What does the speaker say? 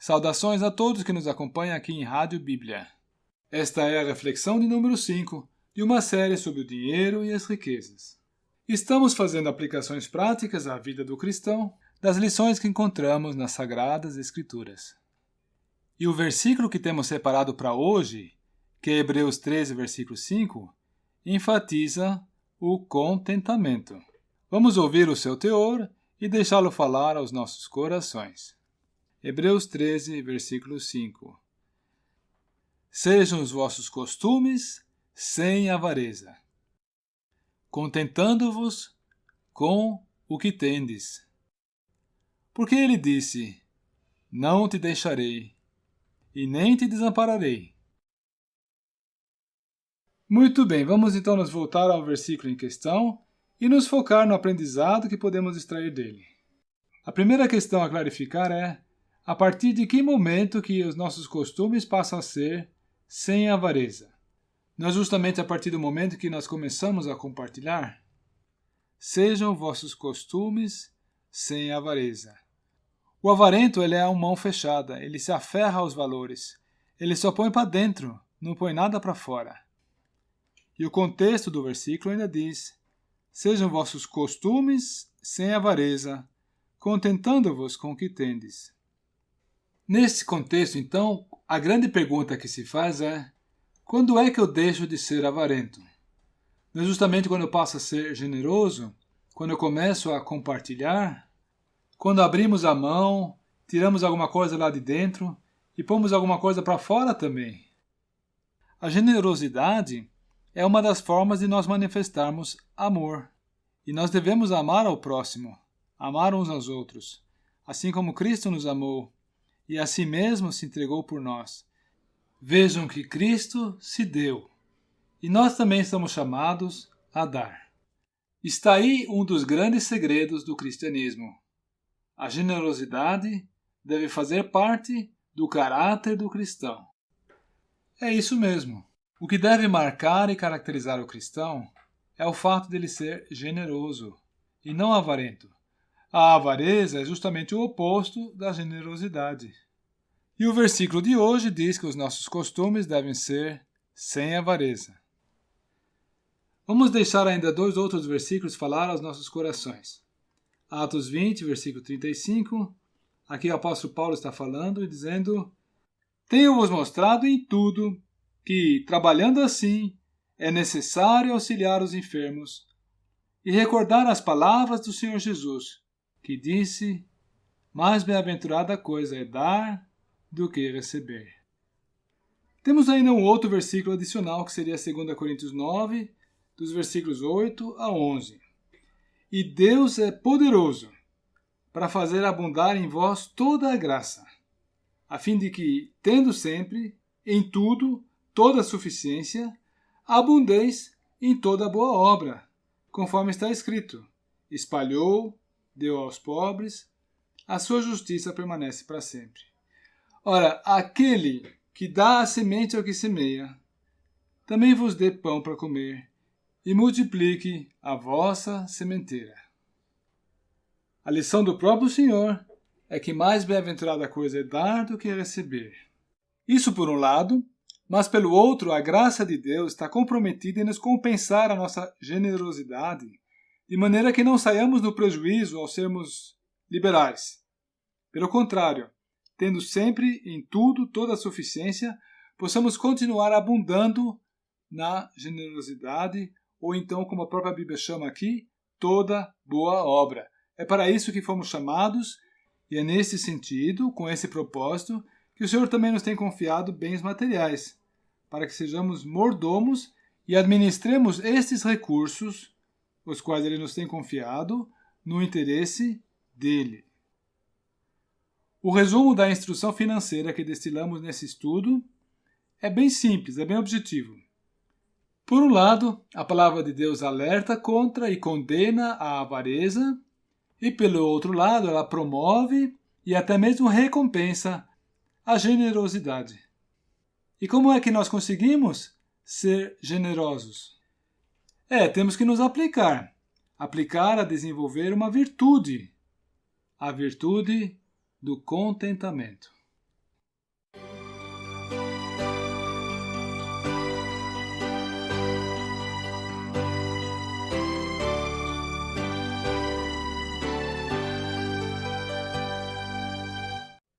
Saudações a todos que nos acompanham aqui em Rádio Bíblia. Esta é a reflexão de número 5 de uma série sobre o dinheiro e as riquezas. Estamos fazendo aplicações práticas à vida do cristão das lições que encontramos nas Sagradas Escrituras. E o versículo que temos separado para hoje, que é Hebreus 13, versículo 5, enfatiza o contentamento. Vamos ouvir o seu teor e deixá-lo falar aos nossos corações. Hebreus 13, versículo 5. Sejam os vossos costumes sem avareza, contentando-vos com o que tendes. Porque ele disse: não te deixarei e nem te desampararei. Muito bem, vamos então nos voltar ao versículo em questão e nos focar no aprendizado que podemos extrair dele. A primeira questão a clarificar é: a partir de que momento que os nossos costumes passam a ser sem avareza? Não é justamente a partir do momento que nós começamos a compartilhar? Sejam vossos costumes sem avareza. O avarento ele é uma mão fechada, ele se aferra aos valores, ele só põe para dentro, não põe nada para fora. E o contexto do versículo ainda diz: sejam vossos costumes sem avareza, contentando-vos com o que tendes. Nesse contexto, então, a grande pergunta que se faz é: quando é que eu deixo de ser avarento? Não é justamente quando eu passo a ser generoso? Quando eu começo a compartilhar? Quando abrimos a mão, tiramos alguma coisa lá de dentro e pomos alguma coisa para fora também? A generosidade é uma das formas de nós manifestarmos amor. E nós devemos amar ao próximo, amar uns aos outros, assim como Cristo nos amou e a si mesmo se entregou por nós. Vejam que Cristo se deu, e nós também estamos chamados a dar. Está aí um dos grandes segredos do cristianismo. A generosidade deve fazer parte do caráter do cristão. É isso mesmo. O que deve marcar e caracterizar o cristão é o fato de ele ser generoso e não avarento. A avareza é justamente o oposto da generosidade. E o versículo de hoje diz que os nossos costumes devem ser sem avareza. Vamos deixar ainda 2 outros versículos falar aos nossos corações. Atos 20, versículo 35. Aqui o apóstolo Paulo está falando e dizendo: tenho-vos mostrado em tudo que, trabalhando assim, é necessário auxiliar os enfermos e recordar as palavras do Senhor Jesus, que disse: mais bem-aventurada coisa é dar do que receber. Temos ainda um outro versículo adicional, que seria 2 Coríntios 9, dos versículos 8 a 11. E Deus é poderoso para fazer abundar em vós toda a graça, a fim de que, tendo sempre, em tudo, toda a suficiência, abundeis em toda boa obra, conforme está escrito: espalhou, deu aos pobres, a sua justiça permanece para sempre. Ora, aquele que dá a semente ao que semeia, também vos dê pão para comer, e multiplique a vossa sementeira. A lição do próprio Senhor é que mais bem-aventurada coisa é dar do que receber. Isso por um lado, mas pelo outro, a graça de Deus está comprometida em nos compensar a nossa generosidade, de maneira que não saiamos no prejuízo ao sermos liberais. Pelo contrário, tendo sempre em tudo toda a suficiência, possamos continuar abundando na generosidade, ou então, como a própria Bíblia chama aqui, toda boa obra. É para isso que fomos chamados, e é nesse sentido, com esse propósito, que o Senhor também nos tem confiado bens materiais, para que sejamos mordomos e administremos estes recursos, os quais Ele nos tem confiado, no interesse dEle. O resumo da instrução financeira que destilamos nesse estudo é bem simples, é bem objetivo. Por um lado, a palavra de Deus alerta contra e condena a avareza, e pelo outro lado, ela promove e até mesmo recompensa a generosidade. E como é que nós conseguimos ser generosos? Temos que nos aplicar a desenvolver uma virtude, a virtude do contentamento.